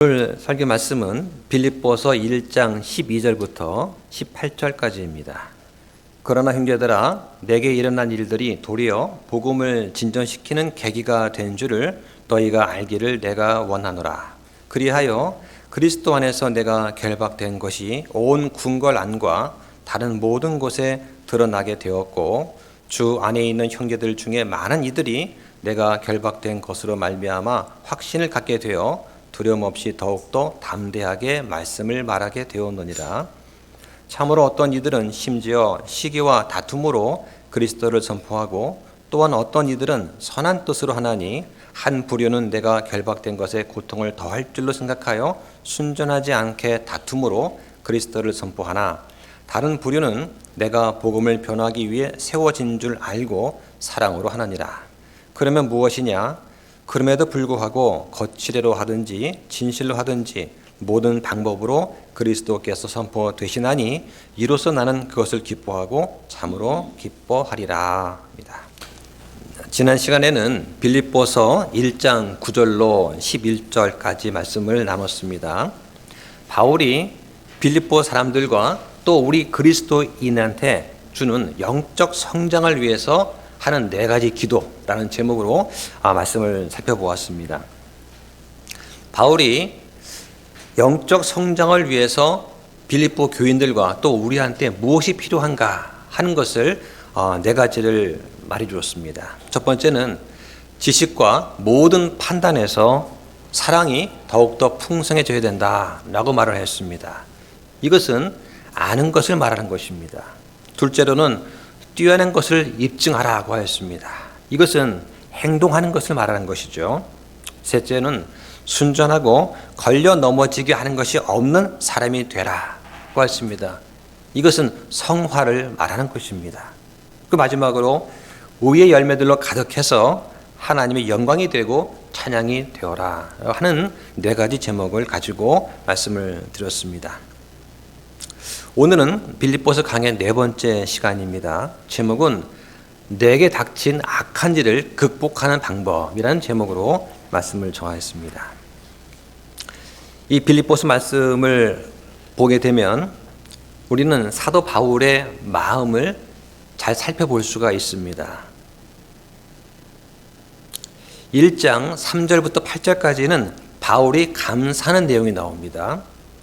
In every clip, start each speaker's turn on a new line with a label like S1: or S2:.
S1: 오늘 설교 말씀은 빌립보서 1장 12절부터 18절까지입니다. 그러나 형제들아, 내게 일어난 일들이 도리어 복음을 진전시키는 계기가 된 줄을 너희가 알기를 내가 원하노라. 그리하여 그리스도 안에서 내가 결박된 것이 온 궁궐 안과 다른 모든 곳에 드러나게 되었고, 주 안에 있는 형제들 중에 많은 이들이 내가 결박된 것으로 말미암아 확신을 갖게 되어 두려움 없이 더욱더 담대하게 말씀을 말하게 되었느니라. 참으로 어떤 이들은 심지어 시기와 다툼으로 그리스도를 선포하고, 또한 어떤 이들은 선한 뜻으로 하나니 한 부류는 내가 결박된 것에 고통을 더할 줄로 생각하여 순전하지 않게 다툼으로 그리스도를 선포하나, 다른 부류는 내가 복음을 변호하기 위해 세워진 줄 알고 사랑으로 하느니라. 그러면 무엇이냐? 그럼에도 불구하고 거칠애로 하든지 진실로 하든지 모든 방법으로 그리스도께서 선포되시나니 이로써 나는 그것을 기뻐하고 참으로 기뻐하리라. 지난 시간에는 빌립보서 1장 9절로 11절까지 말씀을 나눴습니다. 바울이 빌립보 사람들과 또 우리 그리스도인한테 주는 영적 성장을 위해서 하는 4가지 기도라는 제목으로 말씀을 살펴보았습니다. 바울이 영적 성장을 위해서 빌립보 교인들과 또 우리한테 무엇이 필요한가 하는 것을 4가지를 말해 주었습니다. 첫 번째는 지식과 모든 판단에서 사랑이 더욱더 풍성해져야 된다라고 말을 했습니다. 이것은 아는 것을 말하는 것입니다. 둘째로는 뛰어난 것을 입증하라고 하였습니다. 이것은 행동하는 것을 말하는 것이죠. 셋째는 순전하고 걸려 넘어지게 하는 것이 없는 사람이 되라고 했습니다. 이것은 성화를 말하는 것입니다. 그 마지막으로 의의 열매들로 가득해서 하나님의 영광이 되고 찬양이 되어라 하는 4가지 제목을 가지고 말씀을 드렸습니다. 오늘은 빌립보서 강의 4번째 시간입니다. 제목은 내게 닥친 악한 일을 극복하는 방법이라는 제목으로 말씀을 정하였습니다. 이 빌립보서 말씀을 보게 되면 우리는 사도 바울의 마음을 잘 살펴볼 수가 있습니다. 1장 3절부터 8절까지는 바울이 감사하는 내용이 나옵니다.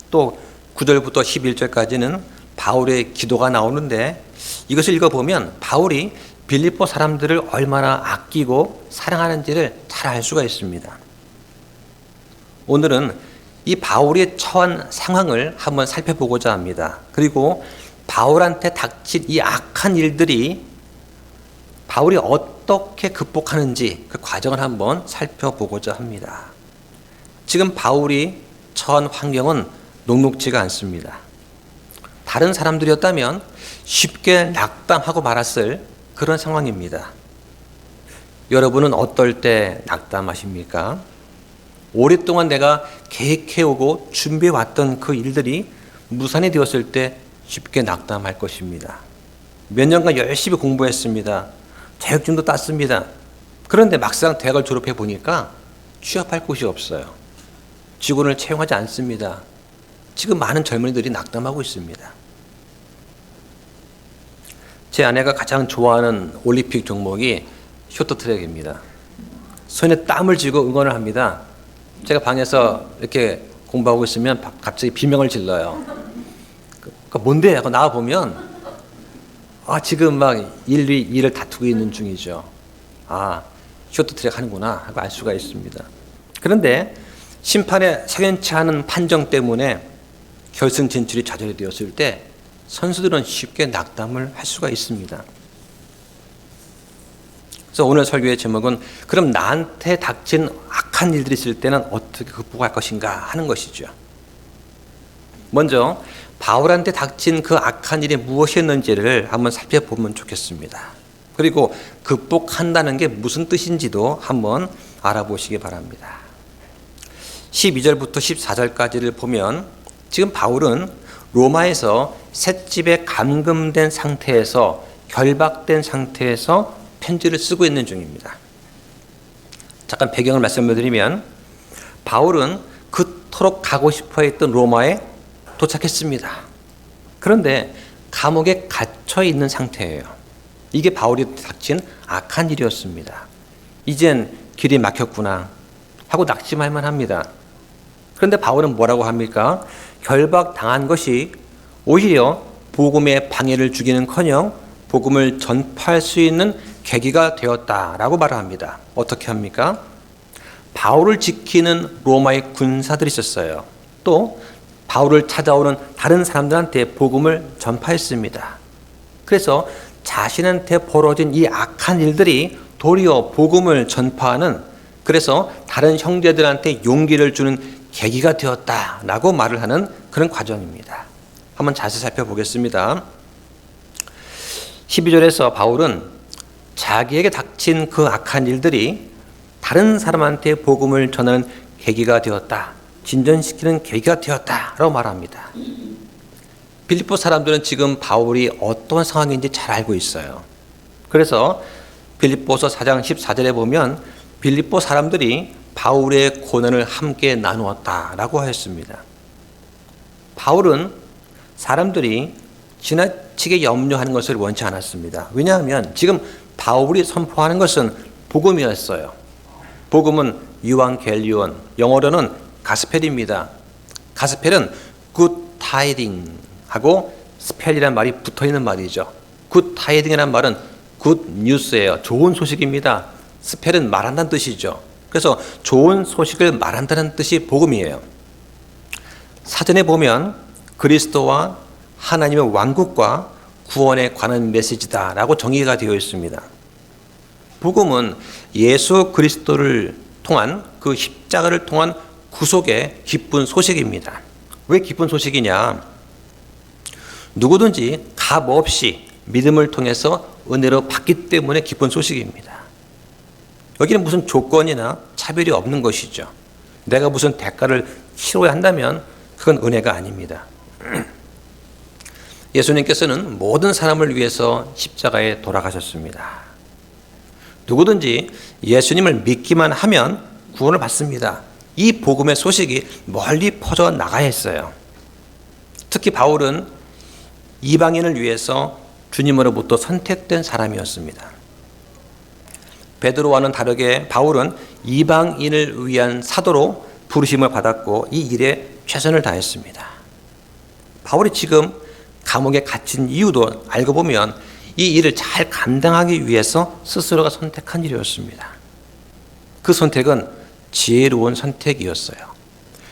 S1: 또 9절부터 11절까지는 바울의 기도가 나오는데, 이것을 읽어보면 바울이 빌립보 사람들을 얼마나 아끼고 사랑하는지를 잘 알 수가 있습니다. 오늘은 이 바울의 처한 상황을 한번 살펴보고자 합니다. 그리고 바울한테 닥친 이 악한 일들이 바울이 어떻게 극복하는지 그 과정을 한번 살펴보고자 합니다. 지금 바울이 처한 환경은 녹록지가 않습니다. 다른 사람들이었다면 쉽게 낙담하고 말았을 그런 상황입니다. 여러분은 어떨 때 낙담하십니까? 오랫동안 내가 계획해오고 준비해왔던 그 일들이 무산이 되었을 때 쉽게 낙담할 것입니다. 몇 년간 열심히 공부했습니다. 자격증도 땄습니다. 그런데 막상 대학을 졸업해 보니까 취업할 곳이 없어요. 직원을 채용하지 않습니다. 지금 많은 젊은이들이 낙담하고 있습니다. 제 아내가 가장 좋아하는 올림픽 종목이 쇼트트랙입니다. 손에 땀을 쥐고 응원을 합니다. 제가 방에서 이렇게 공부하고 있으면 갑자기 비명을 질러요. 그러니까 뭔데? 하고 나와보면 지금 막 1, 2를 다투고 있는 중이죠. 쇼트트랙 하는구나 하고 알 수가 있습니다. 그런데 심판의 석연치 않은 판정 때문에 결승 진출이 좌절이 되었을 때 선수들은 쉽게 낙담을 할 수가 있습니다. 그래서 오늘 설교의 제목은 그럼 나한테 닥친 악한 일들이 있을 때는 어떻게 극복할 것인가 하는 것이죠. 먼저 바울한테 닥친 그 악한 일이 무엇이었는지를 한번 살펴보면 좋겠습니다. 그리고 극복한다는 게 무슨 뜻인지도 한번 알아보시기 바랍니다. 12절부터 14절까지를 보면 지금 바울은 로마에서 셋집에 감금된 상태에서 결박된 상태에서 편지를 쓰고 있는 중입니다. 잠깐 배경을 말씀드리면 바울은 그 그토록 가고 싶어 했던 로마에 도착했습니다. 그런데 감옥에 갇혀 있는 상태예요. 이게 바울이 닥친 악한 일이었습니다. 이젠 길이 막혔구나 하고 낙심할 만합니다. 그런데 바울은 뭐라고 합니까? 결박당한 것이 오히려 복음의 방해를 주기는커녕 복음을 전파할 수 있는 계기가 되었다라고 말을 합니다. 어떻게 합니까? 바울을 지키는 로마의 군사들이 있었어요. 또 바울을 찾아오는 다른 사람들한테 복음을 전파했습니다. 그래서 자신한테 벌어진 이 악한 일들이 도리어 복음을 전파하는, 그래서 다른 형제들한테 용기를 주는 계기가 되었다라고 말을 하는 그런 과정입니다. 한번 자세히 살펴보겠습니다. 12절에서 바울은 자기에게 닥친 그 악한 일들이 다른 사람한테 복음을 전하는 계기가 되었다, 진전시키는 계기가 되었다라고 말합니다. 빌립보 사람들은 지금 바울이 어떤 상황인지 잘 알고 있어요. 그래서 빌립보서 4장 14절에 보면 빌립보 사람들이 바울의 고난을 함께 나누었다라고 하였습니다. 바울은 사람들이 지나치게 염려하는 것을 원치 않았습니다. 왜냐하면 지금 바울이 선포하는 것은 복음이었어요. 복음은 유앙겔리온, 영어로는 가스펠입니다. 가스펠은 굿 타이딩 하고 스펠이라는 말이 붙어있는 말이죠. 굿 타이딩이라는 말은 굿 뉴스예요. 좋은 소식입니다. 스펠은 말한다는 뜻이죠. 그래서 좋은 소식을 말한다는 뜻이 복음이에요. 사전에 보면 그리스도와 하나님의 왕국과 구원에 관한 메시지다라고 정의가 되어 있습니다. 복음은 예수 그리스도를 통한 그 십자가를 통한 구속의 기쁜 소식입니다. 왜 기쁜 소식이냐? 누구든지 값 없이 믿음을 통해서 은혜로 받기 때문에 기쁜 소식입니다. 여기는 무슨 조건이나 차별이 없는 것이죠. 내가 무슨 대가를 치러야 한다면 그건 은혜가 아닙니다. 예수님께서는 모든 사람을 위해서 십자가에 돌아가셨습니다. 누구든지 예수님을 믿기만 하면 구원을 받습니다. 이 복음의 소식이 멀리 퍼져 나가야 했어요. 특히 바울은 이방인을 위해서 주님으로부터 선택된 사람이었습니다. 베드로와는 다르게 바울은 이방인을 위한 사도로 부르심을 받았고 이 일에 최선을 다했습니다. 바울이 지금 감옥에 갇힌 이유도 알고 보면 이 일을 잘 감당하기 위해서 스스로가 선택한 일이었습니다. 그 선택은 지혜로운 선택이었어요.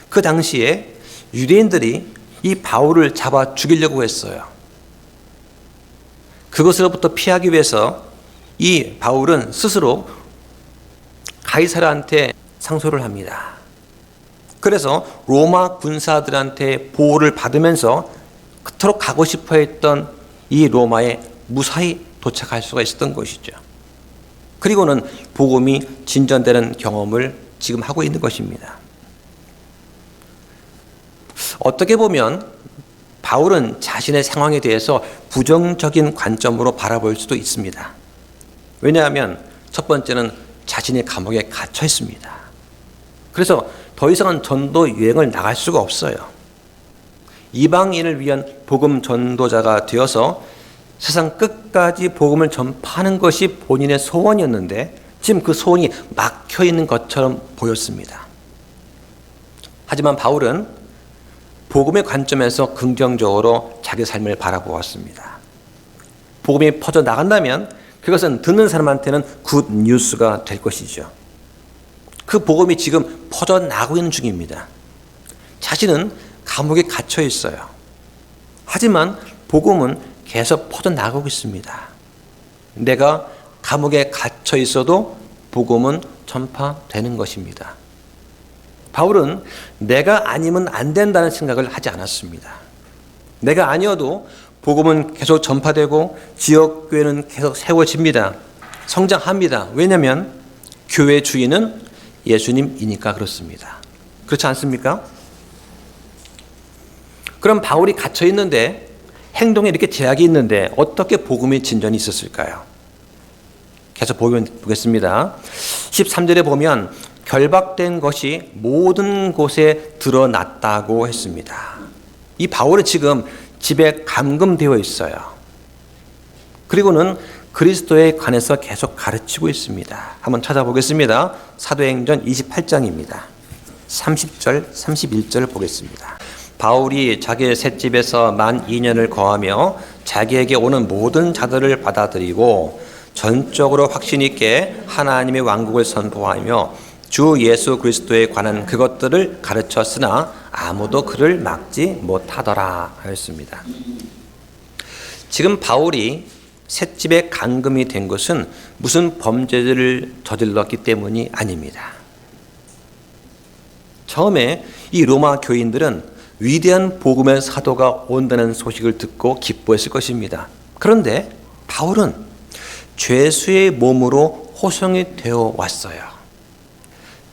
S1: 그 당시에 유대인들이 이 바울을 잡아 죽이려고 했어요. 그것으로부터 피하기 위해서 이 바울은 스스로 가이사르한테 상소를 합니다. 그래서 로마 군사들한테 보호를 받으면서 그토록 가고 싶어 했던 이 로마에 무사히 도착할 수가 있었던 것이죠. 그리고는 복음이 진전되는 경험을 지금 하고 있는 것입니다. 어떻게 보면 바울은 자신의 상황에 대해서 부정적인 관점으로 바라볼 수도 있습니다. 왜냐하면 첫 번째는 자신의 감옥에 갇혀 있습니다. 그래서 더 이상은 전도 여행을 나갈 수가 없어요. 이방인을 위한 복음 전도자가 되어서 세상 끝까지 복음을 전파하는 것이 본인의 소원이었는데 지금 그 소원이 막혀 있는 것처럼 보였습니다. 하지만 바울은 복음의 관점에서 긍정적으로 자기 삶을 바라보았습니다. 복음이 퍼져 나간다면 그것은 듣는 사람한테는 굿 뉴스가 될 것이죠. 그 복음이 지금 퍼져 나가고 있는 중입니다. 자신은 감옥에 갇혀 있어요. 하지만 복음은 계속 퍼져 나가고 있습니다. 내가 감옥에 갇혀 있어도 복음은 전파되는 것입니다. 바울은 내가 아니면 안 된다는 생각을 하지 않았습니다. 내가 아니어도 복음은 계속 전파되고 지역교회는 계속 세워집니다. 성장합니다. 왜냐하면 교회 주인은 예수님이니까 그렇습니다. 그렇지 않습니까? 그럼 바울이 갇혀 있는데 행동에 이렇게 제약이 있는데 어떻게 복음의 진전이 있었을까요? 계속 보겠습니다. 13절에 보면 결박된 것이 모든 곳에 드러났다고 했습니다. 이 바울은 지금 집에 감금되어 있어요. 그리고는 그리스도에 관해서 계속 가르치고 있습니다. 한번 찾아보겠습니다. 사도행전 28장입니다. 30절, 31절 보겠습니다. 바울이 자기의 셋집에서 만 2년을 거하며 자기에게 오는 모든 자들을 받아들이고 전적으로 확신 있게 하나님의 왕국을 선포하며 주 예수 그리스도에 관한 그것들을 가르쳤으나 아무도 그를 막지 못하더라 하였습니다. 지금 바울이 셋집에 감금이 된 것은 무슨 범죄를 저질렀기 때문이 아닙니다. 처음에 이 로마 교인들은 위대한 복음의 사도가 온다는 소식을 듣고 기뻐했을 것입니다. 그런데 바울은 죄수의 몸으로 호송이 되어 왔어요.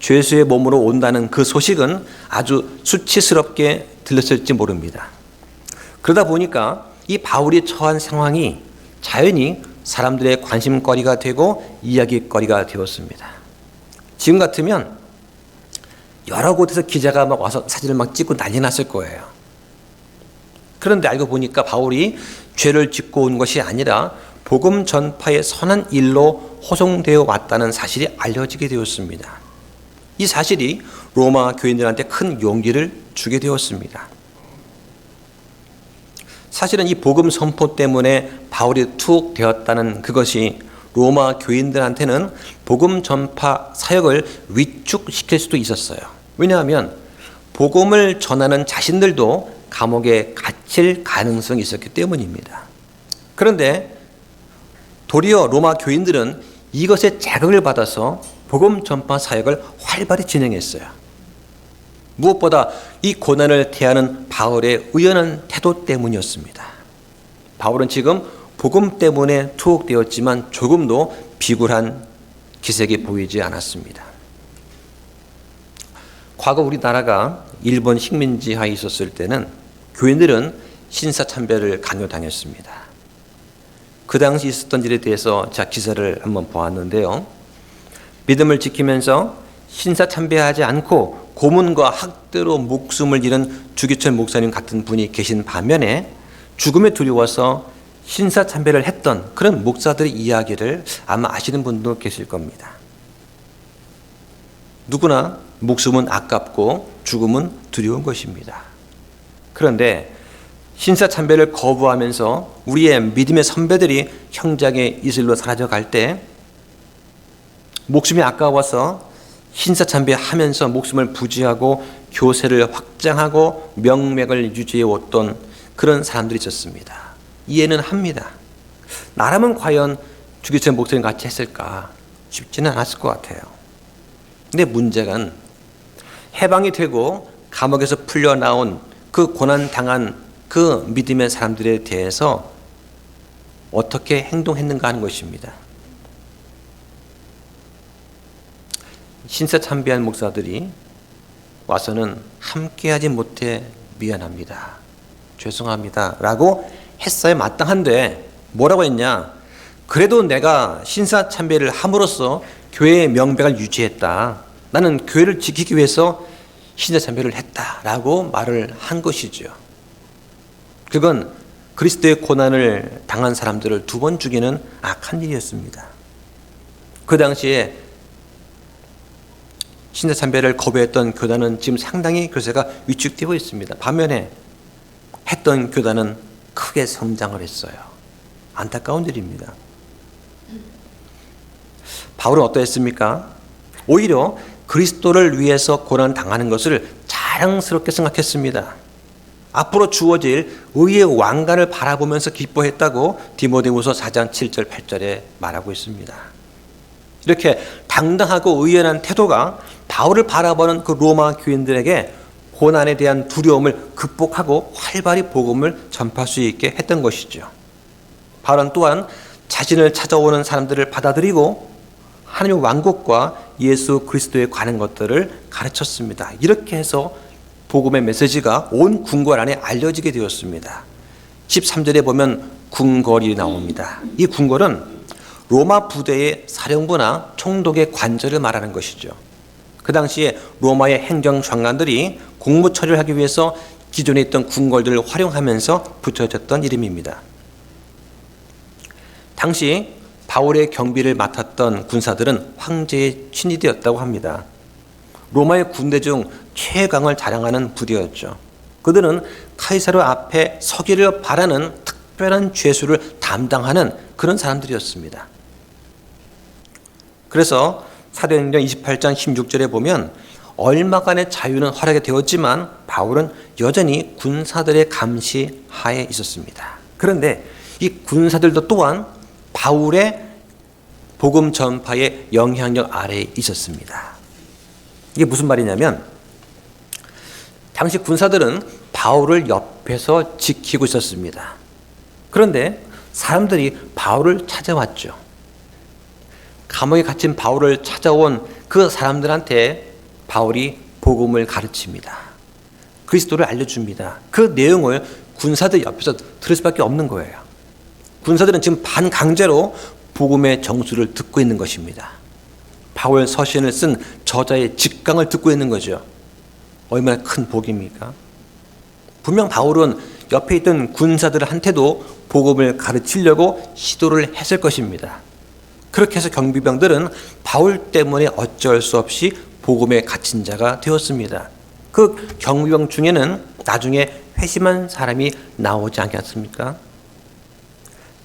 S1: 죄수의 몸으로 온다는 그 소식은 아주 수치스럽게 들렸을지 모릅니다. 그러다 보니까 이 바울이 처한 상황이 자연히 사람들의 관심거리가 되고 이야기거리가 되었습니다. 지금 같으면 여러 곳에서 기자가 막 와서 사진을 막 찍고 난리 났을 거예요. 그런데 알고 보니까 바울이 죄를 짓고 온 것이 아니라 복음 전파의 선한 일로 호송되어 왔다는 사실이 알려지게 되었습니다. 이 사실이 로마 교인들한테 큰 용기를 주게 되었습니다. 사실은 이 복음 선포 때문에 바울이 투옥 되었다는 그것이 로마 교인들한테는 복음 전파 사역을 위축시킬 수도 있었어요. 왜냐하면 복음을 전하는 자신들도 감옥에 갇힐 가능성이 있었기 때문입니다. 그런데 도리어 로마 교인들은 이것에 자극을 받아서 복음 전파 사역을 활발히 진행했어요. 무엇보다 이 고난을 대하는 바울의 의연한 태도 때문이었습니다. 바울은 지금 복음 때문에 투옥되었지만 조금도 비굴한 기색이 보이지 않았습니다. 과거 우리나라가 일본 식민지 하에 있었을 때는 교인들은 신사참배를 강요당했습니다. 그 당시 있었던 일에 대해서 제가 기사를 한번 보았는데요. 믿음을 지키면서 신사참배하지 않고 고문과 학대로 목숨을 잃은 주기철 목사님 같은 분이 계신 반면에 죽음에 두려워서 신사참배를 했던 그런 목사들의 이야기를 아마 아시는 분도 계실 겁니다. 누구나 목숨은 아깝고 죽음은 두려운 것입니다. 그런데 신사참배를 거부하면서 우리의 믿음의 선배들이 형장의 이슬로 사라져갈 때 목숨이 아까워서 신사참배하면서 목숨을 부지하고 교세를 확장하고 명맥을 유지해 왔던 그런 사람들이 있었습니다. 이해는 합니다. 나라면 과연 주기철 목사님 같이 했을까? 쉽지는 않았을 것 같아요. 근데 문제는 해방이 되고 감옥에서 풀려나온 그 고난당한 그 믿음의 사람들에 대해서 어떻게 행동했는가 하는 것입니다. 신사참배한 목사들이 와서는 함께하지 못해 미안합니다. 죄송합니다. 라고 했어야 마땅한데 뭐라고 했냐? 그래도 내가 신사참배를 함으로써 교회의 명백을 유지했다. 나는 교회를 지키기 위해서 신사참배를 했다라고 말을 한 것이죠. 그건 그리스도의 고난을 당한 사람들을 두 번 죽이는 악한 일이었습니다. 그 당시에 신사참배를 거부했던 교단은 지금 상당히 교세가 위축되고 있습니다. 반면에 했던 교단은 크게 성장을 했어요. 안타까운 일입니다. 바울은 어떠했습니까? 오히려 그리스도를 위해서 고난 당하는 것을 자랑스럽게 생각했습니다. 앞으로 주어질 의의 왕관을 바라보면서 기뻐했다고 디모데후서 4장 7절 8절에 말하고 있습니다. 이렇게 당당하고 의연한 태도가 바울을 바라보는 그 로마 교인들에게 고난에 대한 두려움을 극복하고 활발히 복음을 전파할 수 있게 했던 것이죠. 바울은 또한 자신을 찾아오는 사람들을 받아들이고 하나님의 왕국과 예수 그리스도에 관한 것들을 가르쳤습니다. 이렇게 해서 복음의 메시지가 온 궁궐 안에 알려지게 되었습니다. 13절에 보면 궁궐이 나옵니다. 이 궁궐은 로마 부대의 사령부나 총독의 관저를 말하는 것이죠. 그 당시에 로마의 행정장관들이 공무 처리를 하기 위해서 기존에 있던 궁궐들을 활용하면서 붙여졌던 이름입니다. 당시 바울의 경비를 맡았던 군사들은 황제의 친위대였다고 합니다. 로마의 군대 중 최강을 자랑하는 부대였죠. 그들은 카이사르 앞에 서기를 바라는 특별한 죄수를 담당하는 그런 사람들이었습니다. 그래서 사도행전 28장 16절에 보면 얼마간의 자유는 허락이 되었지만 바울은 여전히 군사들의 감시 하에 있었습니다. 그런데 이 군사들도 또한 바울의 복음 전파의 영향력 아래에 있었습니다. 이게 무슨 말이냐면 당시 군사들은 바울을 옆에서 지키고 있었습니다. 그런데 사람들이 바울을 찾아왔죠. 감옥에 갇힌 바울을 찾아온 그 사람들한테 바울이 복음을 가르칩니다. 그리스도를 알려줍니다. 그 내용을 군사들 옆에서 들을 수밖에 없는 거예요. 군사들은 지금 반강제로 복음의 정수를 듣고 있는 것입니다. 바울 서신을 쓴 저자의 직강을 듣고 있는 거죠. 얼마나 큰 복입니까? 분명 바울은 옆에 있던 군사들한테도 복음을 가르치려고 시도를 했을 것입니다. 그렇게 해서 경비병들은 바울 때문에 어쩔 수 없이 복음에 갇힌 자가 되었습니다. 그 경비병 중에는 나중에 회심한 사람이 나오지 않겠습니까?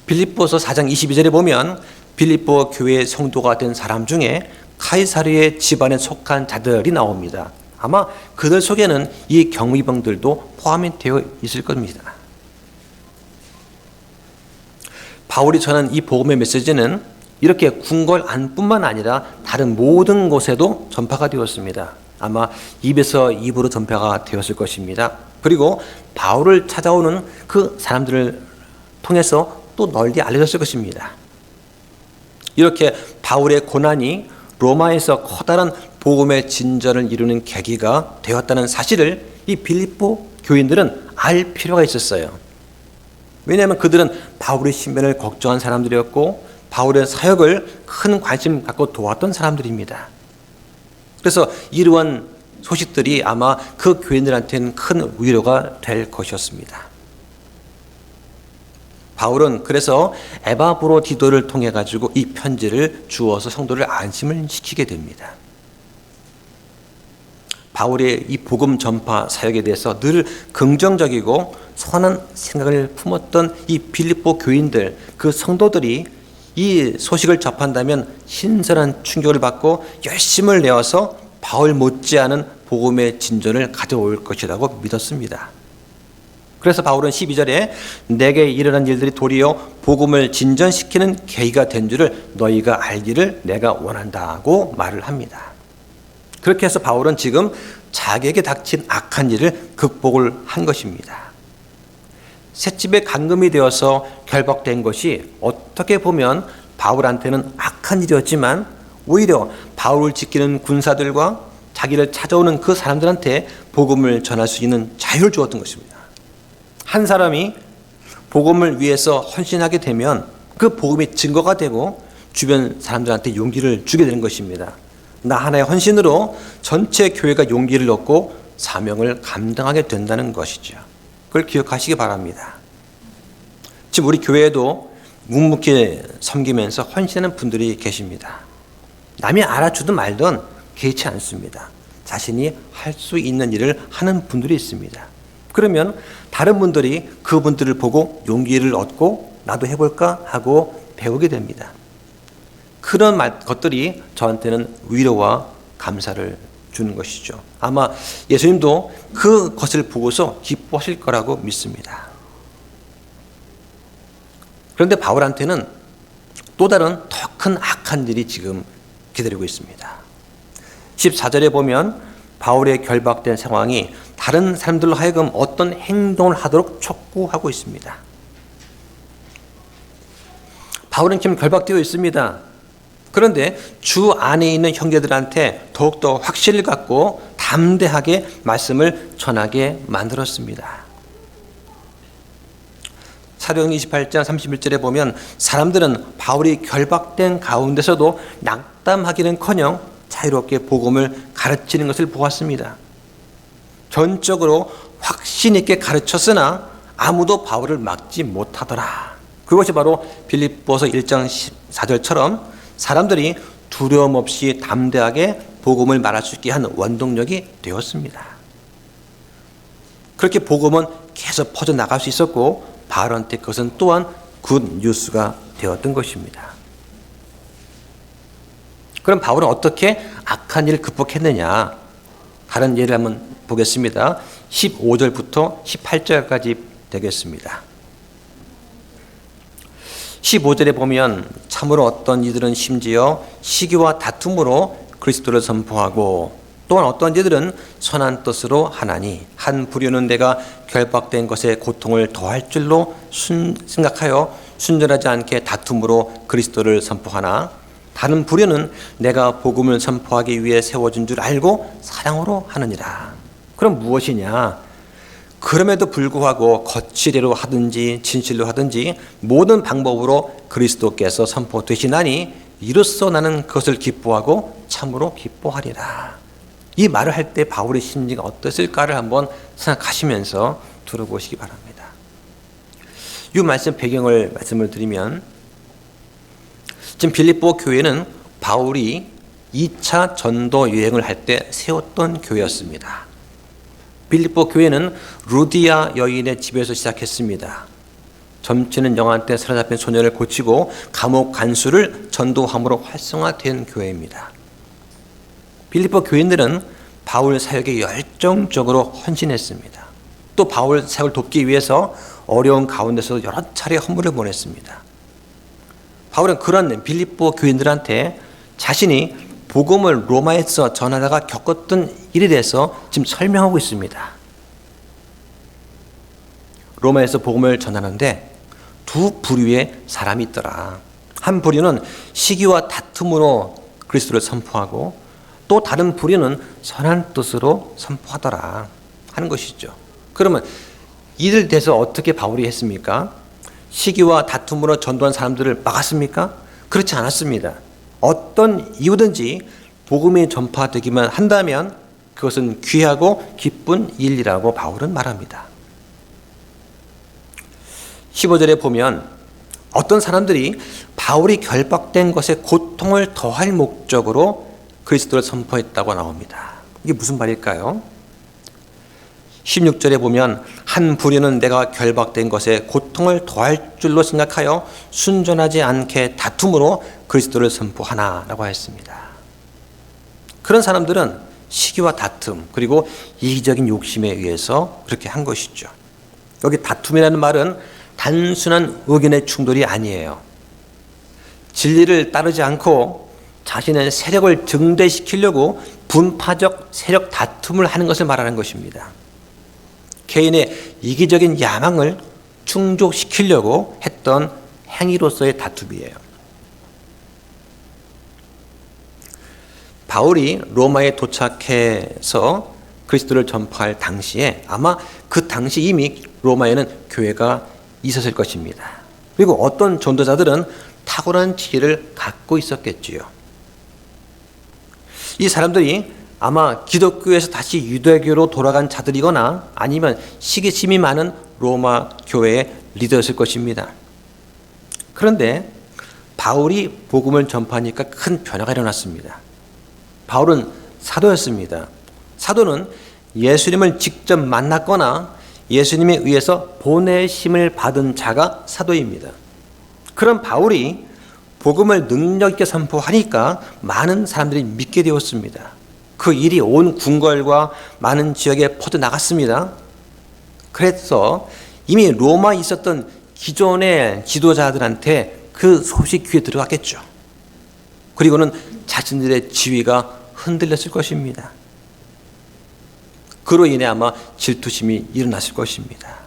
S1: 빌립보서 4장 22절에 보면 빌립보 교회의 성도가 된 사람 중에 카이사르의 집안에 속한 자들이 나옵니다. 아마 그들 속에는 이 경비병들도 포함이 되어 있을 겁니다. 바울이 전한 이 복음의 메시지는 이렇게 궁궐 안뿐만 아니라 다른 모든 곳에도 전파가 되었습니다. 아마 입에서 입으로 전파가 되었을 것입니다. 그리고 바울을 찾아오는 그 사람들을 통해서 또 널리 알려졌을 것입니다. 이렇게 바울의 고난이 로마에서 커다란 복음의 진전을 이루는 계기가 되었다는 사실을 이 빌립보 교인들은 알 필요가 있었어요. 왜냐하면 그들은 바울의 신변을 걱정한 사람들이었고 바울의 사역을 큰 관심 갖고 도왔던 사람들입니다. 그래서 이러한 소식들이 아마 그 교인들한테는 큰 위로가 될 것이었습니다. 바울은 그래서 에바브로디도를 통해 가지고 이 편지를 주어서 성도를 안심을 시키게 됩니다. 바울의 이 복음 전파 사역에 대해서 늘 긍정적이고 선한 생각을 품었던 이 빌립보 교인들, 그 성도들이 이 소식을 접한다면 신선한 충격을 받고 열심을 내어서 바울 못지않은 복음의 진전을 가져올 것이라고 믿었습니다. 그래서 바울은 12절에 내게 일어난 일들이 도리어 복음을 진전시키는 계기가 된 줄을 너희가 알기를 내가 원한다고 말을 합니다. 그렇게 해서 바울은 지금 자기에게 닥친 악한 일을 극복을 한 것입니다. 셋집에 감금이 되어서 결박된 것이 어떻게 보면 바울한테는 악한 일이었지만 오히려 바울을 지키는 군사들과 자기를 찾아오는 그 사람들한테 복음을 전할 수 있는 자유를 주었던 것입니다. 한 사람이 복음을 위해서 헌신하게 되면 그 복음이 증거가 되고 주변 사람들한테 용기를 주게 되는 것입니다. 나 하나의 헌신으로 전체 교회가 용기를 얻고 사명을 감당하게 된다는 것이죠. 그걸 기억하시기 바랍니다. 지금 우리 교회에도 묵묵히 섬기면서 헌신하는 분들이 계십니다. 남이 알아주든 말든 개의치 않습니다. 자신이 할 수 있는 일을 하는 분들이 있습니다. 그러면 다른 분들이 그분들을 보고 용기를 얻고 나도 해볼까 하고 배우게 됩니다. 그런 것들이 저한테는 위로와 감사를 주는 것이죠. 아마 예수님도 그것을 보고서 기뻐하실 거라고 믿습니다. 그런데 바울한테는 또 다른 더 큰 악한 일이 지금 기다리고 있습니다. 14절에 보면 바울의 결박된 상황이 다른 사람들로 하여금 어떤 행동을 하도록 촉구하고 있습니다. 바울은 지금 결박되어 있습니다. 그런데 주 안에 있는 형제들한테 더욱더 확신을 갖고 담대하게 말씀을 전하게 만들었습니다. 사도행전 28장 31절에 보면 사람들은 바울이 결박된 가운데서도 낙담하기는커녕 자유롭게 복음을 가르치는 것을 보았습니다. 전적으로 확신 있게 가르쳤으나 아무도 바울을 막지 못하더라. 그것이 바로 빌립보서 1장 14절처럼 사람들이 두려움 없이 담대하게 복음을 말할 수 있게 한 원동력이 되었습니다. 그렇게 복음은 계속 퍼져나갈 수 있었고 바울한테 그것은 또한 굿 뉴스가 되었던 것입니다. 그럼 바울은 어떻게 악한 일을 극복했느냐? 다른 예를 한번 보겠습니다. 15절부터 18절까지 되겠습니다. 15절에 보면 참으로 어떤 이들은 심지어 시기와 다툼으로 그리스도를 선포하고 또한 어떤 이들은 선한 뜻으로 하나니 한 부류는 내가 결박된 것에 고통을 더할 줄로 생각하여 순전하지 않게 다툼으로 그리스도를 선포하나 다른 부류는 내가 복음을 선포하기 위해 세워진 줄 알고 사랑으로 하느니라. 그럼 무엇이냐? 그럼에도 불구하고 거칠애로 하든지 진실로 하든지 모든 방법으로 그리스도께서 선포되시나니 이로써 나는 그것을 기뻐하고 참으로 기뻐하리라. 이 말을 할 때 바울의 심리가 어땠을까를 한번 생각하시면서 들어보시기 바랍니다. 이 말씀 배경을 말씀을 드리면 지금 빌립보 교회는 바울이 2차 전도 여행을 할 때 세웠던 교회였습니다. 빌립보 교회는 루디아 여인의 집에서 시작했습니다. 점치는 영한테 사로잡힌 소녀를 고치고 감옥 간수를 전도함으로 활성화된 교회입니다. 빌립보 교인들은 바울 사역에 열정적으로 헌신했습니다. 또 바울 사역을 돕기 위해서 어려운 가운데서 여러 차례 헌물을 보냈습니다. 바울은 그런 빌립보 교인들한테 자신이 복음을 로마에서 전하다가 겪었던 일에 대해서 지금 설명하고 있습니다. 로마에서 복음을 전하는데 두 부류의 사람이 있더라. 한 부류는 시기와 다툼으로 그리스도를 선포하고 또 다른 부류는 선한 뜻으로 선포하더라 하는 것이죠. 그러면 이들 대해서 어떻게 바울이 했습니까? 시기와 다툼으로 전도한 사람들을 막았습니까? 그렇지 않았습니다. 어떤 이유든지 복음이 전파되기만 한다면 그것은 귀하고 기쁜 일이라고 바울은 말합니다. 15절에 보면 어떤 사람들이 바울이 결박된 것에 고통을 더할 목적으로 그리스도를 선포했다고 나옵니다. 이게 무슨 말일까요? 16절에 보면 한 부류는 내가 결박된 것에 고통을 더할 줄로 생각하여 순전하지 않게 다툼으로 그리스도를 선포하나라고 했습니다. 그런 사람들은 시기와 다툼 그리고 이기적인 욕심에 의해서 그렇게 한 것이죠. 여기 다툼이라는 말은 단순한 의견의 충돌이 아니에요. 진리를 따르지 않고 자신의 세력을 증대시키려고 분파적 세력 다툼을 하는 것을 말하는 것입니다. 개인의 이기적인 야망을 충족시키려고 했던 행위로서의 다툼이에요. 바울이 로마에 도착해서 그리스도를 전파할 당시에 아마 그 당시 이미 로마에는 교회가 있었을 것입니다. 그리고 어떤 전도자들은 탁월한 지혜를 갖고 있었겠지요. 이 사람들이 아마 기독교에서 다시 유대교로 돌아간 자들이거나 아니면 시기심이 많은 로마 교회의 리더였을 것입니다. 그런데 바울이 복음을 전파하니까 큰 변화가 일어났습니다. 바울은 사도였습니다. 사도는 예수님을 직접 만났거나 예수님에 의해서 보내심을 받은 자가 사도입니다. 그런 바울이 복음을 능력 있게 선포하니까 많은 사람들이 믿게 되었습니다. 그 일이 온 궁궐과 많은 지역에 퍼져나갔습니다. 그래서 이미 로마에 있었던 기존의 지도자들한테 그 소식 귀에 들어갔겠죠. 그리고는 자신들의 지위가 흔들렸을 것입니다. 그로 인해 아마 질투심이 일어났을 것입니다.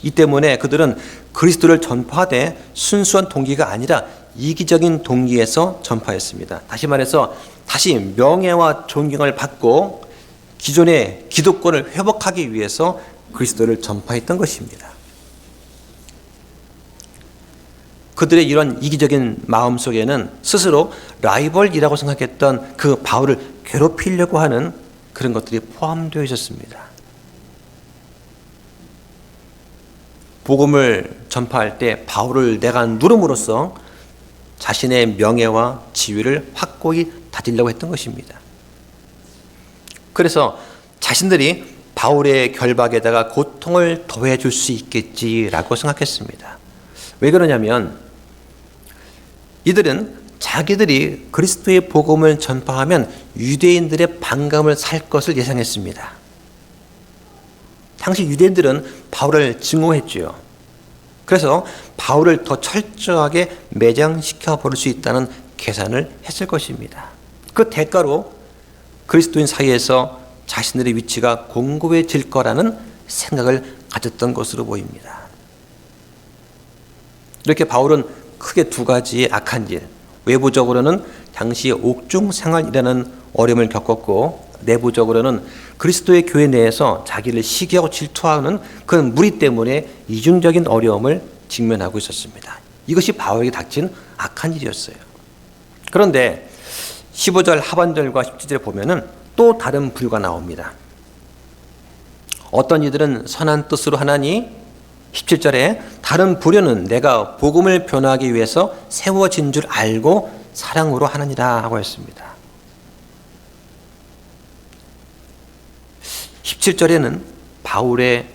S1: 이 때문에 그들은 그리스도를 전파하되 순수한 동기가 아니라 이기적인 동기에서 전파했습니다. 다시 말해서 다시 명예와 존경을 받고 기존의 기득권을 회복하기 위해서 그리스도를 전파했던 것입니다. 그들의 이런 이기적인 마음 속에는 스스로 라이벌이라고 생각했던 그 바울을 괴롭히려고 하는 그런 것들이 포함되어 있었습니다. 복음을 전파할 때 바울을 내가 누름으로써 자신의 명예와 지위를 확고히 다지려고 했던 것입니다. 그래서 자신들이 바울의 결박에다가 고통을 더해 줄 수 있겠지라고 생각했습니다. 왜 그러냐면 이들은 자기들이 그리스도의 복음을 전파하면 유대인들의 반감을 살 것을 예상했습니다. 당시 유대인들은 바울을 증오했지요. 그래서 바울을 더 철저하게 매장시켜 버릴 수 있다는 계산을 했을 것입니다. 그 대가로 그리스도인 사이에서 자신들의 위치가 공고해질 거라는 생각을 가졌던 것으로 보입니다. 이렇게 바울은 크게 두 가지의 악한 일, 외부적으로는 당시 옥중 생활이라는 어려움을 겪었고 내부적으로는 그리스도의 교회 내에서 자기를 시기하고 질투하는 그런 무리 때문에 이중적인 어려움을 직면하고 있었습니다. 이것이 바울에게 닥친 악한 일이었어요. 그런데 15절 하반절과 17절에 보면은 또 다른 부류가 나옵니다. 어떤 이들은 선한 뜻으로 하나니 17절에 다른 부류는 내가 복음을 변화하기 위해서 세워진 줄 알고 사랑으로 하느니라 하고 했습니다. 17절에는 바울의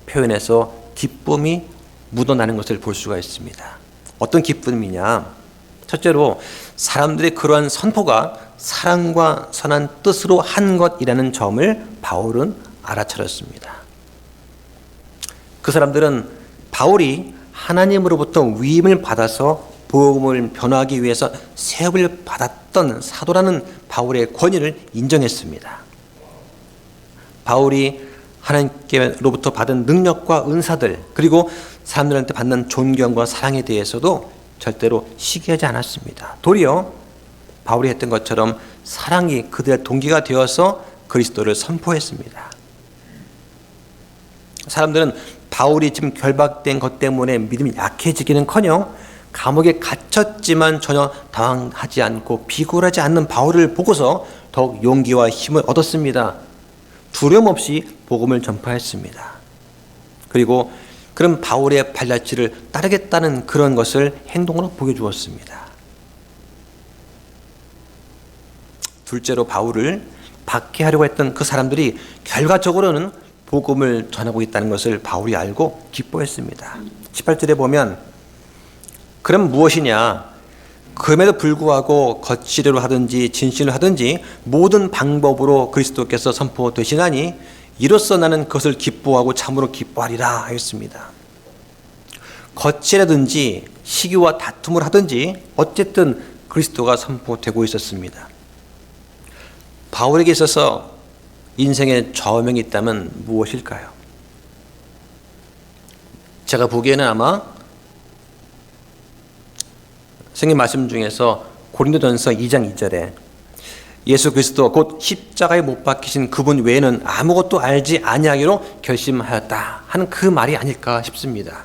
S1: 표현에서 기쁨이 묻어나는 것을 볼 수가 있습니다. 어떤 기쁨이냐? 첫째로 사람들의 그러한 선포가 사랑과 선한 뜻으로 한 것이라는 점을 바울은 알아차렸습니다. 그 사람들은 바울이 하나님으로부터 위임을 받아서 복음을 변화하기 위해서 세움을 받았던 사도라는 바울의 권위를 인정했습니다. 바울이 하나님께로부터 받은 능력과 은사들 그리고 사람들한테 받는 존경과 사랑에 대해서도 절대로 시기하지 않았습니다. 도리어 바울이 했던 것처럼 사랑이 그들의 동기가 되어서 그리스도를 선포했습니다. 사람들은 바울이 지금 결박된 것 때문에 믿음이 약해지기는커녕 감옥에 갇혔지만 전혀 당황하지 않고 비굴하지 않는 바울을 보고서 더욱 용기와 힘을 얻었습니다. 두려움 없이 복음을 전파했습니다. 그리고 그런 바울의 발자취를 따르겠다는 그런 것을 행동으로 보여주었습니다. 둘째로 바울을 박해하려고 했던 그 사람들이 결과적으로는 복음을 전하고 있다는 것을 바울이 알고 기뻐했습니다. 18절에 보면 그럼 무엇이냐? 그럼에도 불구하고 거칠애로 하든지 진실로 하든지 모든 방법으로 그리스도께서 선포되시나니 이로써 나는 그것을 기뻐하고 참으로 기뻐하리라 하였습니다. 거칠애든지 시기와 다툼을 하든지 어쨌든 그리스도가 선포되고 있었습니다. 바울에게 있어서 인생의 좌우명이 있다면 무엇일까요? 제가 보기에는 아마 성경 말씀 중에서 고린도전서 2장 2절에 예수 그리스도 곧 십자가에 못 박히신 그분 외에는 아무것도 알지 아니하기로 결심하였다 하는 그 말이 아닐까 싶습니다.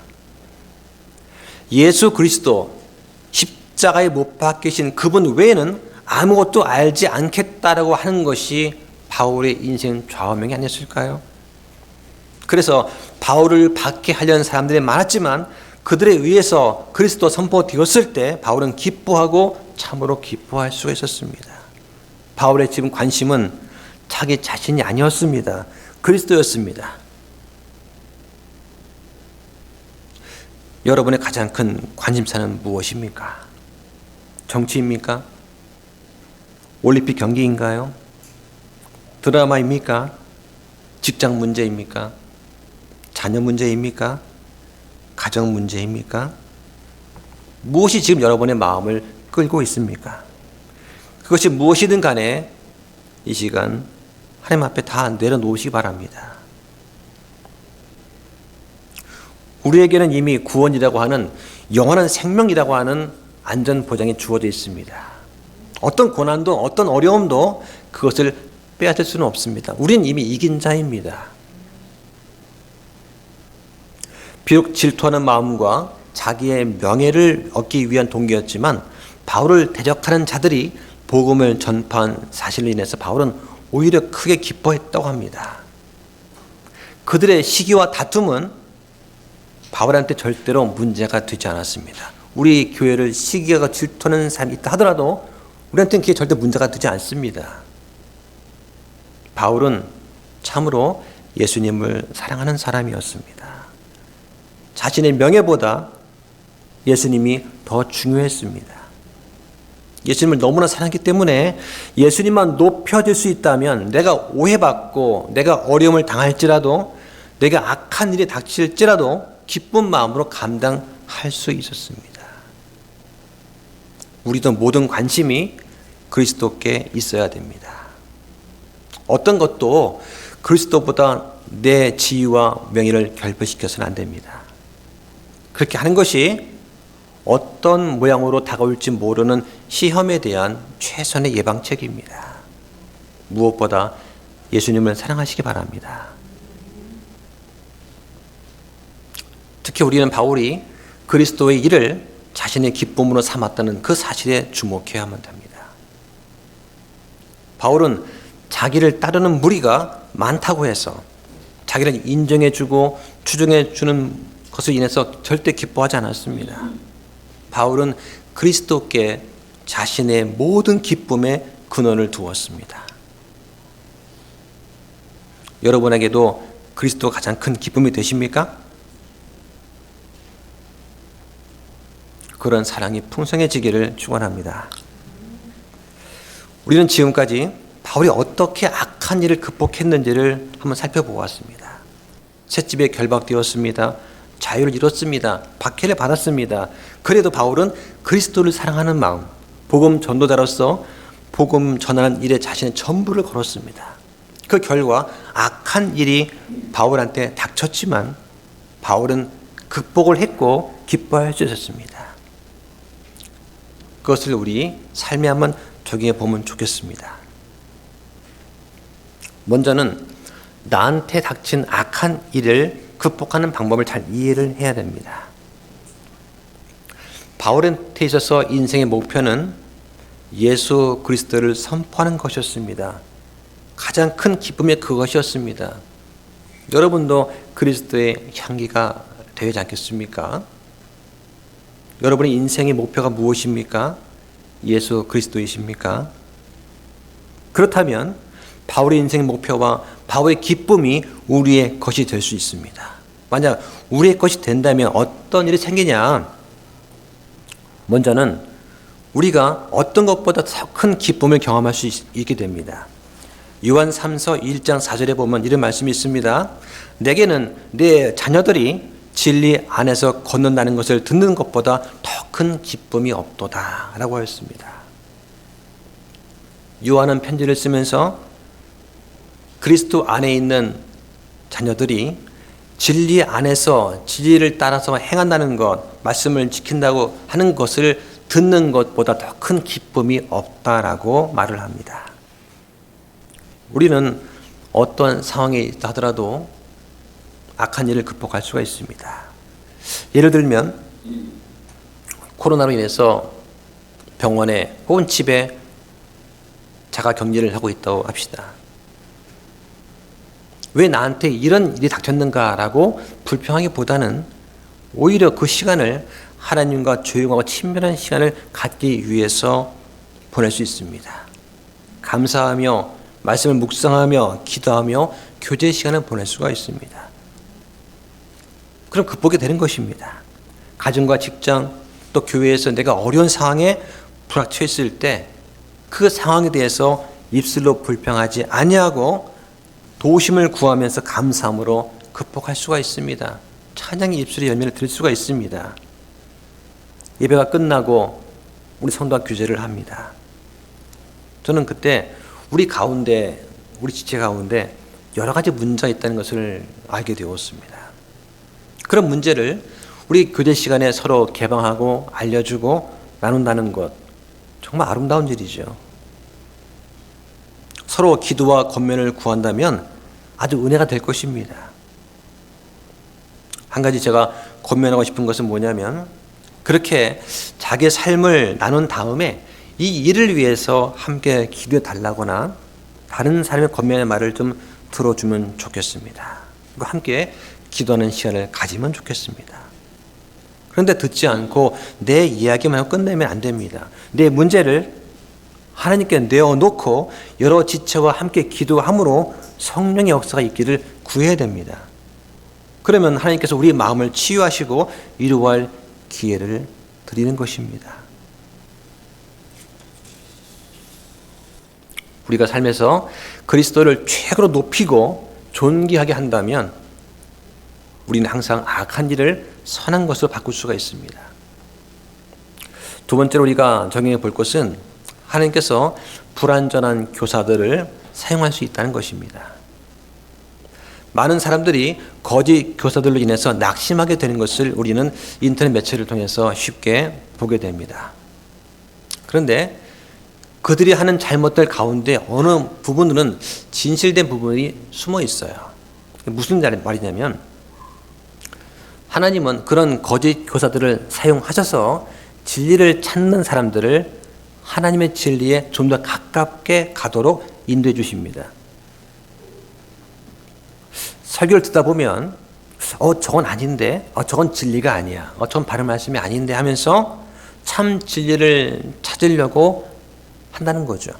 S1: 예수 그리스도 십자가에 못 박히신 그분 외에는 아무것도 알지 않겠다라고 하는 것이 바울의 인생 좌우명이 아니었을까요? 그래서 바울을 박해하려는 사람들이 많았지만 그들에 의해서 그리스도 선포되었을 때 바울은 기뻐하고 참으로 기뻐할 수가 있었습니다. 바울의 지금 관심은 자기 자신이 아니었습니다. 그리스도였습니다. 여러분의 가장 큰 관심사는 무엇입니까? 정치입니까? 올림픽 경기인가요? 드라마입니까? 직장 문제입니까? 자녀 문제입니까? 가정 문제입니까? 무엇이 지금 여러분의 마음을 끌고 있습니까? 그것이 무엇이든 간에 이 시간 하나님 앞에 다 내려놓으시기 바랍니다. 우리에게는 이미 구원이라고 하는 영원한 생명이라고 하는 안전 보장이 주어져 있습니다. 어떤 고난도 어떤 어려움도 그것을 빼앗을 수는 없습니다. 우리는 이미 이긴 자입니다. 비록 질투하는 마음과 자기의 명예를 얻기 위한 동기였지만 바울을 대적하는 자들이 복음을 전파한 사실로 인해서 바울은 오히려 크게 기뻐했다고 합니다. 그들의 시기와 다툼은 바울한테 절대로 문제가 되지 않았습니다. 우리 교회를 시기가 질투하는 사람이 있다 하더라도 우리한테는 그게 절대 문제가 되지 않습니다. 바울은 참으로 예수님을 사랑하는 사람이었습니다. 자신의 명예보다 예수님이 더 중요했습니다. 예수님을 너무나 사랑했기 때문에 예수님만 높여질 수 있다면 내가 오해받고 내가 어려움을 당할지라도 내가 악한 일이 닥칠지라도 기쁜 마음으로 감당할 수 있었습니다. 우리도 모든 관심이 그리스도께 있어야 됩니다. 어떤 것도 그리스도보다 내 지위와 명예를 결핍시켜서는 안 됩니다. 그렇게 하는 것이 어떤 모양으로 다가올지 모르는 시험에 대한 최선의 예방책입니다. 무엇보다 예수님을 사랑하시기 바랍니다. 특히 우리는 바울이 그리스도의 일을 자신의 기쁨으로 삼았다는 그 사실에 주목해야만 합니다. 바울은 자기를 따르는 무리가 많다고 해서 자기를 인정해주고 추종해주는 것을 인해서 절대 기뻐하지 않았습니다. 바울은 그리스도께 자신의 모든 기쁨의 근원을 두었습니다. 여러분에게도 그리스도가 가장 큰 기쁨이 되십니까? 그런 사랑이 풍성해지기를 축원합니다. 우리는 지금까지 바울이 어떻게 악한 일을 극복했는지를 한번 살펴보았습니다. 셋집에 결박되었습니다. 자유를 잃었습니다. 박해를 받았습니다. 그래도 바울은 그리스도를 사랑하는 마음, 복음 전도자로서 복음 전하는 일에 자신의 전부를 걸었습니다. 그 결과 악한 일이 바울한테 닥쳤지만 바울은 극복을 했고 기뻐할 수 있었습니다. 그것을 우리 삶에 한번 적용해 보면 좋겠습니다. 먼저는 나한테 닥친 악한 일을 극복하는 방법을 잘 이해를 해야 됩니다. 바울한테 있어서 인생의 목표는 예수 그리스도를 선포하는 것이었습니다. 가장 큰 기쁨이 그것이었습니다. 여러분도 그리스도의 향기가 되지 않겠습니까? 여러분의 인생의 목표가 무엇입니까? 예수 그리스도이십니까? 그렇다면 바울의 인생의 목표와 바울의 기쁨이 우리의 것이 될 수 있습니다. 만약 우리의 것이 된다면 어떤 일이 생기냐? 먼저는 우리가 어떤 것보다 더 큰 기쁨을 경험할 수 있게 됩니다. 요한 3서 1장 4절에 보면 이런 말씀이 있습니다. 내게는 내 자녀들이 진리 안에서 걷는다는 것을 듣는 것보다 더 큰 기쁨이 없도다 라고 하였습니다. 요한은 편지를 쓰면서 그리스도 안에 있는 자녀들이 진리 안에서 진리를 따라서 행한다는 것, 말씀을 지킨다고 하는 것을 듣는 것보다 더 큰 기쁨이 없다라고 말을 합니다. 우리는 어떤 상황에 있다 하더라도 악한 일을 극복할 수가 있습니다. 예를 들면 코로나로 인해서 병원에 혹은 집에 자가격리를 하고 있다고 합시다. 왜 나한테 이런 일이 닥쳤는가라고 불평하기보다는 오히려 그 시간을 하나님과 조용하고 친밀한 시간을 갖기 위해서 보낼 수 있습니다. 감사하며 말씀을 묵상하며 기도하며 교제 시간을 보낼 수가 있습니다. 그럼 극복이 되는 것입니다. 가정과 직장 또 교회에서 내가 어려운 상황에 부닥쳐 때 그 상황에 대해서 입술로 불평하지 아니하고 도우심을 구하면서 감사함으로 극복할 수가 있습니다. 찬양의 입술의 열매를 들 수가 있습니다. 예배가 끝나고 우리 성도와 교제를 합니다. 저는 그때 우리 가운데, 우리 지체 가운데 여러 가지 문제가 있다는 것을 알게 되었습니다. 그런 문제를 우리 교제 시간에 서로 개방하고 알려주고 나눈다는 것, 정말 아름다운 일이죠. 서로 기도와 권면을 구한다면 아주 은혜가 될 것입니다. 한 가지 제가 권면하고 싶은 것은 뭐냐면 그렇게 자기의 삶을 나눈 다음에 이 일을 위해서 함께 기도해 달라거나 다른 사람의 권면의 말을 좀 들어주면 좋겠습니다. 그리고 함께 기도하는 시간을 가지면 좋겠습니다. 그런데 듣지 않고 내 이야기만 하고 끝내면 안 됩니다. 내 문제를 하나님께 내어놓고 여러 지체와 함께 기도함으로 성령의 역사가 있기를 구해야 됩니다. 그러면 하나님께서 우리 마음을 치유하시고 위로할 기회를 드리는 것입니다. 우리가 삶에서 그리스도를 최고로 높이고 존귀하게 한다면 우리는 항상 악한 일을 선한 것으로 바꿀 수가 있습니다. 두 번째로 우리가 적용해 볼 것은 하나님께서 불완전한 교사들을 사용할 수 있다는 것입니다. 많은 사람들이 거짓 교사들로 인해서 낙심하게 되는 것을 우리는 인터넷 매체를 통해서 쉽게 보게 됩니다. 그런데 그들이 하는 잘못들 가운데 어느 부분들은 진실된 부분이 숨어 있어요. 무슨 말이냐면 하나님은 그런 거짓 교사들을 사용하셔서 진리를 찾는 사람들을 하나님의 진리에 좀 더 가깝게 가도록 인도해 주십니다. 설교를 듣다 보면 저건 아닌데, 저건 진리가 아니야, 저건 바른 말씀이 아닌데 하면서 참 진리를 찾으려고 한다는 거죠.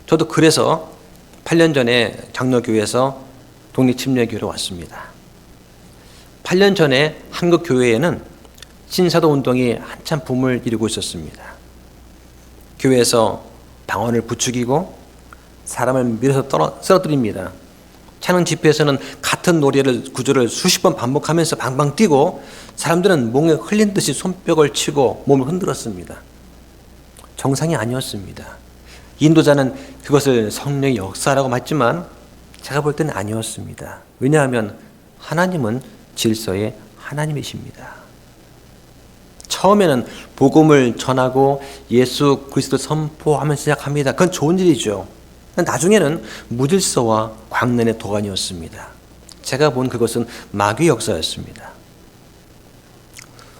S1: 저도 그래서 8년 전에 장로교회에서 독립침례교회로 왔습니다. 8년 전에 한국 교회에는 신사도 운동이 한참 붐을 이루고 있었습니다. 교회에서 방언을 부추기고 사람을 밀어서 쓰러뜨립니다. 찬양 집회에서는 같은 노래를 구절을 수십 번 반복하면서 방방 뛰고 사람들은 몽에 흘린 듯이 손뼉을 치고 몸을 흔들었습니다. 정상이 아니었습니다. 인도자는 그것을 성령의 역사라고 말했지만 제가 볼 때는 아니었습니다. 왜냐하면 하나님은 질서의 하나님이십니다. 처음에는 복음을 전하고 예수 그리스도 선포하면서 시작합니다. 그건 좋은 일이죠. 나중에는 무질서와 광란의 도가니였습니다. 제가 본 그것은 마귀의 역사였습니다.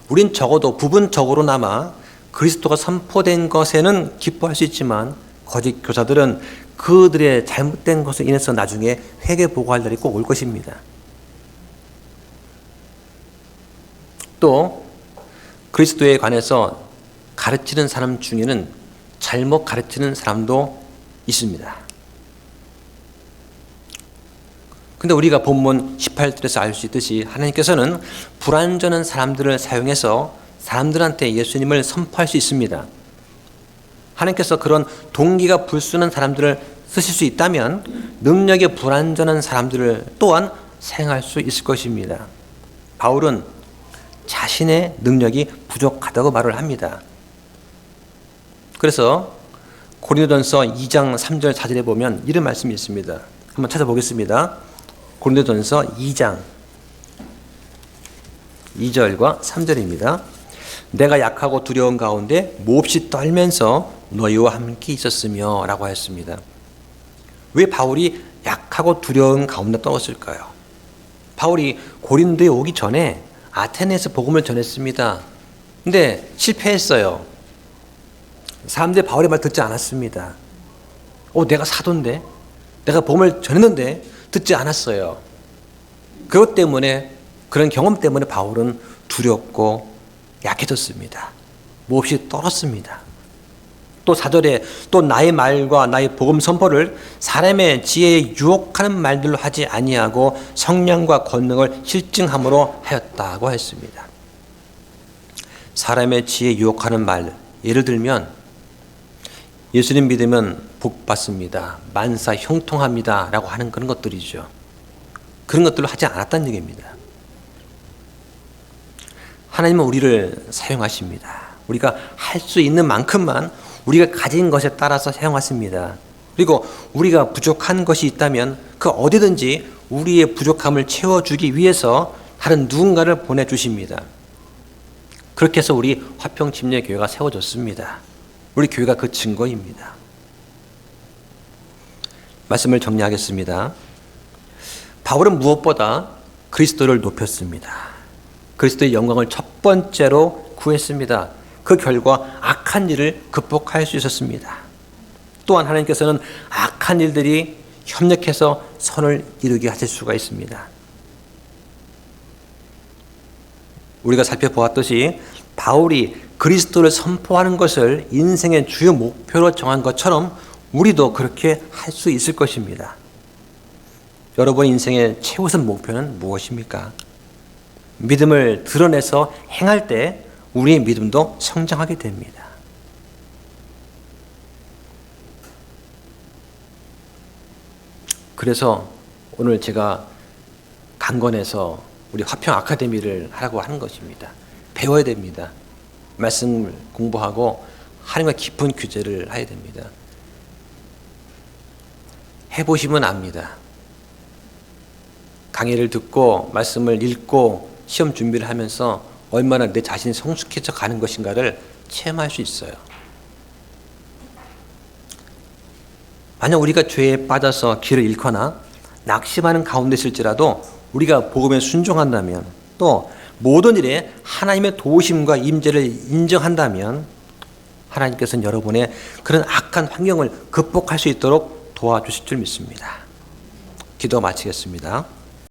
S1: 우린 적어도 부분적으로나마 그리스도가 선포된 것에는 기뻐할 수 있지만 거짓 교사들은 그들의 잘못된 것에 인해서 나중에 회개 보고할 날이 꼭 올 것입니다. 또 그리스도에 관해서 가르치는 사람 중에는 잘못 가르치는 사람도 있습니다. 근데 우리가 본문 18절에서 알 수 있듯이 하나님께서는 불완전한 사람들을 사용해서 사람들한테 예수님을 선포할 수 있습니다. 하나님께서 그런 동기가 불순한 사람들을 쓰실 수 있다면 능력이 불완전한 사람들을 또한 사용할 수 있을 것입니다. 바울은 자신의 능력이 부족하다고 말을 합니다. 그래서 고린도전서 2장 3절 4절에 보면 이런 말씀이 있습니다. 한번 찾아보겠습니다. 고린도전서 2장 2절과 3절입니다. 내가 약하고 두려운 가운데 몹시 떨면서 너희와 함께 있었으며 라고 하였습니다. 왜 바울이 약하고 두려운 가운데 떨었을까요? 바울이 고린도에 오기 전에 아테네에서 복음을 전했습니다. 근데 실패했어요. 사람들이 바울의 말 듣지 않았습니다. 내가 사도인데, 내가 복음을 전했는데 듣지 않았어요. 그것 때문에, 그런 경험 때문에 바울은 두렵고 약해졌습니다. 몹시 떨었습니다. 또 4절에 또 나의 말과 나의 복음 선포를 사람의 지혜에 유혹하는 말들로 하지 아니하고 성령과 권능을 실증함으로 하였다고 했습니다. 사람의 지혜에 유혹하는 말, 예를 들면 예수님 믿으면 복 받습니다, 만사 형통합니다 라고 하는 그런 것들이죠. 그런 것들로 하지 않았다는 얘기입니다. 하나님은 우리를 사용하십니다. 우리가 할 수 있는 만큼만 우리가 가진 것에 따라서 사용하십니다. 그리고 우리가 부족한 것이 있다면 그 어디든지 우리의 부족함을 채워주기 위해서 다른 누군가를 보내주십니다. 그렇게 해서 우리 화평침례교회가 세워졌습니다. 우리 교회가 그 증거입니다. 말씀을 정리하겠습니다. 바울은 무엇보다 그리스도를 높였습니다. 그리스도의 영광을 첫 번째로 구했습니다. 그 결과 악한 일을 극복할 수 있었습니다. 또한 하나님께서는 악한 일들이 협력해서 선을 이루게 하실 수가 있습니다. 우리가 살펴보았듯이 바울이 그리스도를 선포하는 것을 인생의 주요 목표로 정한 것처럼 우리도 그렇게 할 수 있을 것입니다. 여러분 인생의 최우선 목표는 무엇입니까? 믿음을 드러내서 행할 때 우리의 믿음도 성장하게 됩니다. 그래서 오늘 제가 강건해서 우리 화평 아카데미를 하라고 하는 것입니다. 배워야 됩니다. 말씀을 공부하고 하나님과 깊은 교제를 해야 됩니다. 해보시면 압니다. 강의를 듣고 말씀을 읽고 시험 준비를 하면서 얼마나 내 자신이 성숙해져 가는 것인가를 체험할 수 있어요. 만약 우리가 죄에 빠져서 길을 잃거나 낙심하는 가운데 있을지라도 우리가 복음에 순종한다면 또 모든 일에 하나님의 도우심과 임재를 인정한다면 하나님께서는 여러분의 그런 악한 환경을 극복할 수 있도록 도와주실 줄 믿습니다. 기도 마치겠습니다.